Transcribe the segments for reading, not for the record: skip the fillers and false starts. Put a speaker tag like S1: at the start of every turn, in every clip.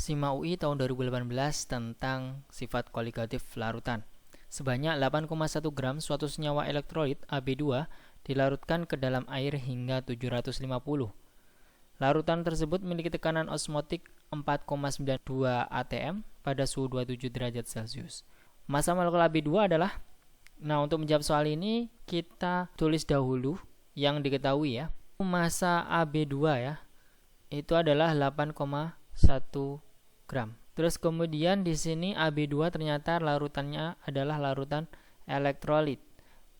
S1: SIMA UI tahun 2018 tentang sifat koligatif larutan. Sebanyak 8,1 gram suatu senyawa elektrolit AB2 dilarutkan ke dalam air hingga 750. Larutan tersebut memiliki tekanan osmotik 4,92 atm pada suhu 27 derajat Celcius. Massa molekul AB2 adalah, untuk menjawab soal ini kita tulis dahulu yang diketahui ya. Massa AB2 ya, itu adalah 8,1 gram. Terus kemudian di sini AB2 ternyata larutannya adalah larutan elektrolit.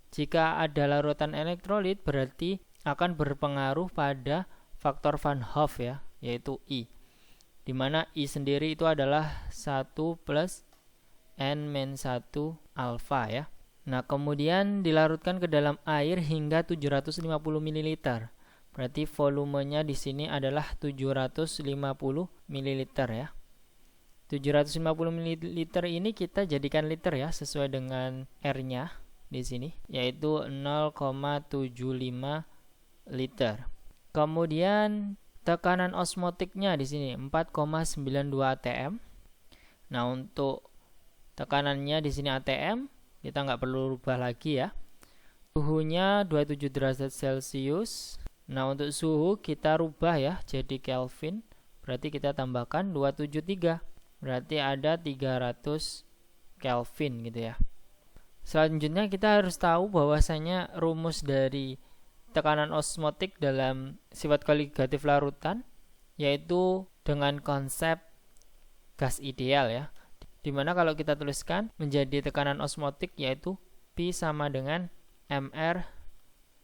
S1: Jika ada larutan elektrolit berarti akan berpengaruh pada faktor Van Hoff ya, yaitu I. Di mana I sendiri itu adalah 1 plus N-1 alfa ya. Nah, kemudian dilarutkan ke dalam air hingga 750 ml. Berarti volumenya di sini adalah 750 ml ya. 750 ml ini kita jadikan liter ya, sesuai dengan R-nya di sini, yaitu 0,75 liter. Kemudian tekanan osmotiknya di sini 4,92 atm. Nah, untuk tekanannya di sini atm, kita nggak perlu rubah lagi ya. Suhunya 27 derajat Celcius. Nah, untuk suhu kita rubah ya jadi Kelvin. Berarti kita tambahkan 273. Berarti ada 300 Kelvin gitu ya. Selanjutnya kita harus tahu bahwasanya rumus dari tekanan osmotik dalam sifat koligatif larutan yaitu dengan konsep gas ideal ya. Dimana kalau kita tuliskan menjadi tekanan osmotik yaitu P sama dengan MR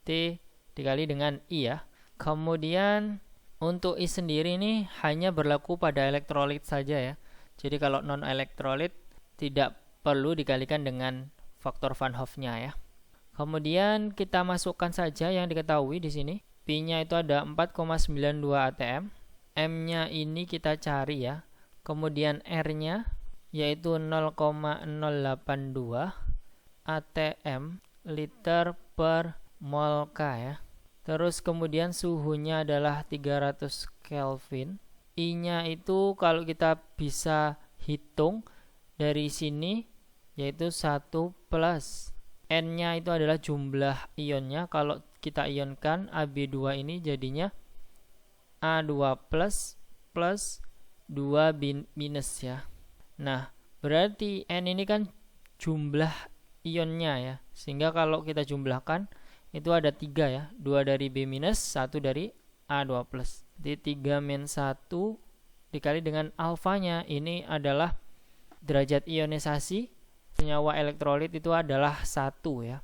S1: T dikali dengan I ya. Kemudian untuk I sendiri ini hanya berlaku pada elektrolit saja ya. Jadi kalau non elektrolit tidak perlu dikalikan dengan faktor Van Hoff-nya ya. Kemudian kita masukkan saja yang diketahui di sini. P-nya itu ada 4,92 atm. M-nya ini kita cari ya. Kemudian R-nya yaitu 0,082 atm liter per mol K ya. Terus kemudian suhunya adalah 300 Kelvin. I-nya itu kalau kita bisa hitung dari sini yaitu 1 plus N-nya itu adalah jumlah ionnya. Kalau kita ionkan AB2 ini jadinya A2 plus 2 minus ya. Nah, berarti N ini kan jumlah ionnya ya. Sehingga kalau kita jumlahkan itu ada 3 ya. 2 dari B minus, 1 dari A2 plus. Jadi 3 min 1 dikali dengan alfanya. Ini adalah derajat ionisasi senyawa elektrolit itu adalah 1 ya.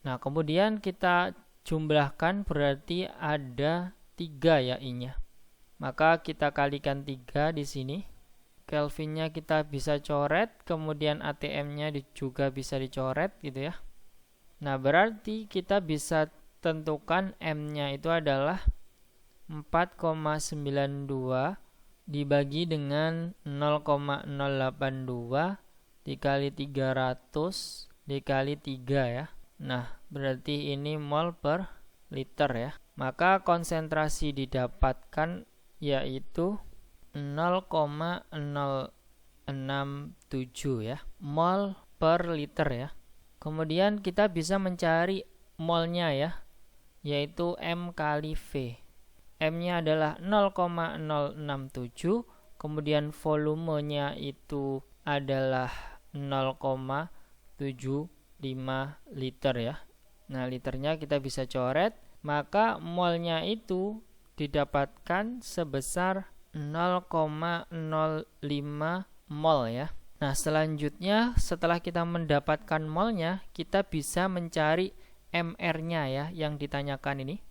S1: Nah, kemudian kita jumlahkan berarti ada 3 ya I-nya. Maka kita kalikan 3 di sini. Kelvinnya kita bisa coret, kemudian ATM-nya juga bisa dicoret gitu ya. Nah, berarti kita bisa tentukan M-nya itu adalah 4,92 dibagi dengan 0,082 dikali 300 dikali 3 ya. Nah, berarti ini mol per liter ya. Maka konsentrasi didapatkan yaitu 0,067 ya, mol per liter ya. Kemudian kita bisa mencari molnya ya, yaitu M kali V. M-nya adalah 0,067, kemudian volumenya itu adalah 0,75 liter ya. Nah, liternya kita bisa coret, maka molnya itu didapatkan sebesar 0,05 mol ya. Nah, selanjutnya setelah kita mendapatkan molnya, kita bisa mencari MR-nya ya yang ditanyakan ini.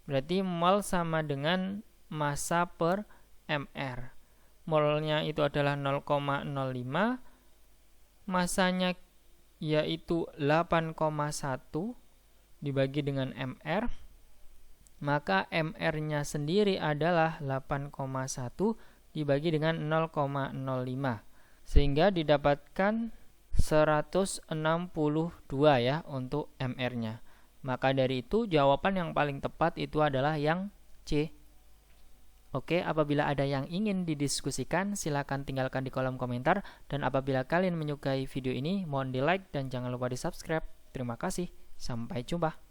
S1: Berarti mol sama dengan massa per MR. Molnya itu adalah 0,05, massanya yaitu 8,1 dibagi dengan MR. Maka MR-nya sendiri adalah 8,1 dibagi dengan 0,05. Sehingga didapatkan 162 ya untuk MR-nya. Maka dari itu jawaban yang paling tepat itu adalah yang C. Oke, apabila ada yang ingin didiskusikan, silakan tinggalkan di kolom komentar. Dan apabila kalian menyukai video ini, mohon di like dan jangan lupa di subscribe. Terima kasih, sampai jumpa.